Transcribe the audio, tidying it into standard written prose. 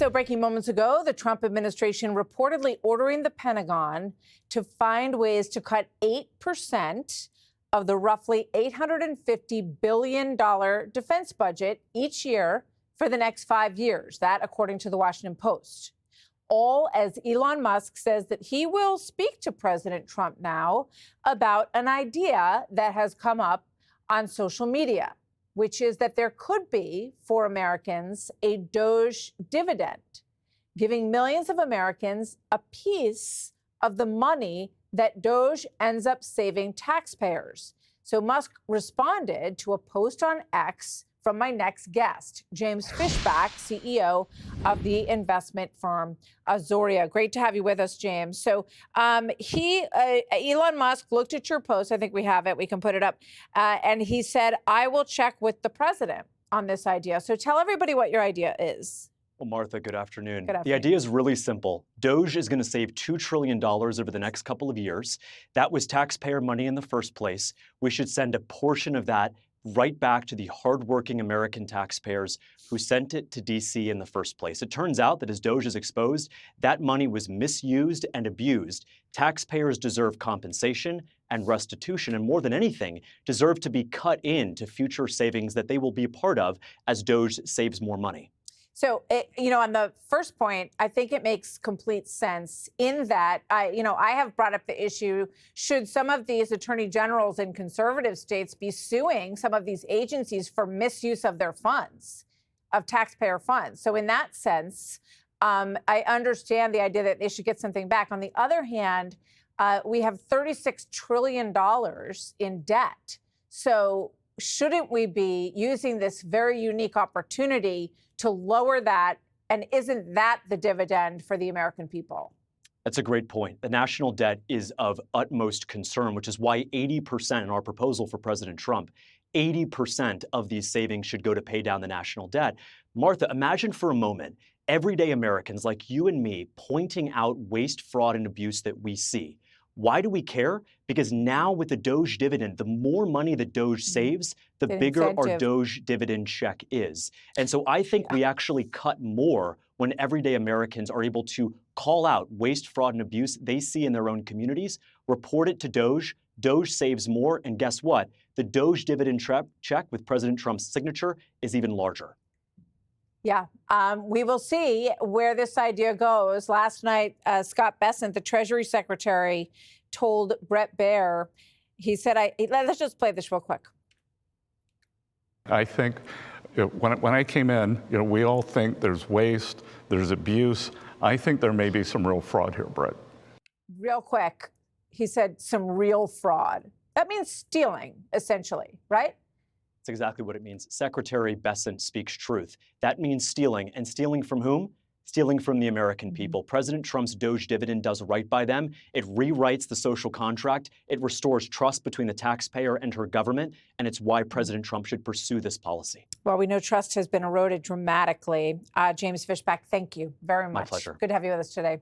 So breaking moments ago, the Trump administration reportedly ordering the Pentagon to find ways to cut 8% of the roughly $850 billion defense budget each year for the next 5 years. That, according to the Washington Post. All as Elon Musk says that he will speak to President Trump now about an idea that has come up on social media, which is that there could be, for Americans, a DOGE dividend, giving millions of Americans a piece of the money that DOGE ends up saving taxpayers. So Musk responded to a post on X from my next guest, James Fishback, CEO of the investment firm Azoria. Great to have you with us, James. So Elon Musk looked at your post. I think we have it. We can put it up. And he said, I will check with the president on this idea. So tell everybody what your idea is. Well, Martha, good afternoon. Good afternoon. The idea is really simple. DOGE is going to save $2 trillion over the next couple of years. That was taxpayer money in the first place. We should send a portion of that right back to the hardworking American taxpayers who sent it to D.C. in the first place. It turns out that as DOGE is exposed, that money was misused and abused. Taxpayers deserve compensation and restitution, and more than anything, deserve to be cut into future savings that they will be a part of as DOGE saves more money. So, on the first point, I think it makes complete sense in that, I have brought up the issue, should some of these attorney generals in conservative states be suing some of these agencies for misuse of their funds, of taxpayer funds? So in that sense, I understand the idea that they should get something back. On the other hand, we have $36 trillion in debt. So shouldn't we be using this very unique opportunity to lower that? And isn't that the dividend for the American people? That's a great point. The national debt is of utmost concern, which is why 80% in our proposal for President Trump, 80% of these savings should go to pay down the national debt. Martha, imagine for a moment everyday Americans like you and me pointing out waste, fraud, and abuse that we see. Why do we care? Because now with the DOGE dividend, the more money that DOGE saves, the bigger our DOGE dividend check is. And so I think we actually cut more when everyday Americans are able to call out waste, fraud, and abuse they see in their own communities, report it to DOGE. DOGE saves more. And guess what? The DOGE dividend check with President Trump's signature is even larger. Yeah, we will see where this idea goes. Last night, Scott Bessent, the Treasury Secretary, told Bret Baier, he said, let's just play this real quick. I think when I came in, we all think there's waste, there's abuse. I think there may be some real fraud here, Bret. Real quick, he said some real fraud. That means stealing, essentially, right? That's exactly what it means. Secretary Bessent speaks truth. That means stealing. And stealing from whom? Stealing from the American people. President Trump's DOGE dividend does right by them. It rewrites the social contract. It restores trust between the taxpayer and her government. And it's why President Trump should pursue this policy. Well, we know trust has been eroded dramatically. James Fishback, thank you very much. My pleasure. Good to have you with us today.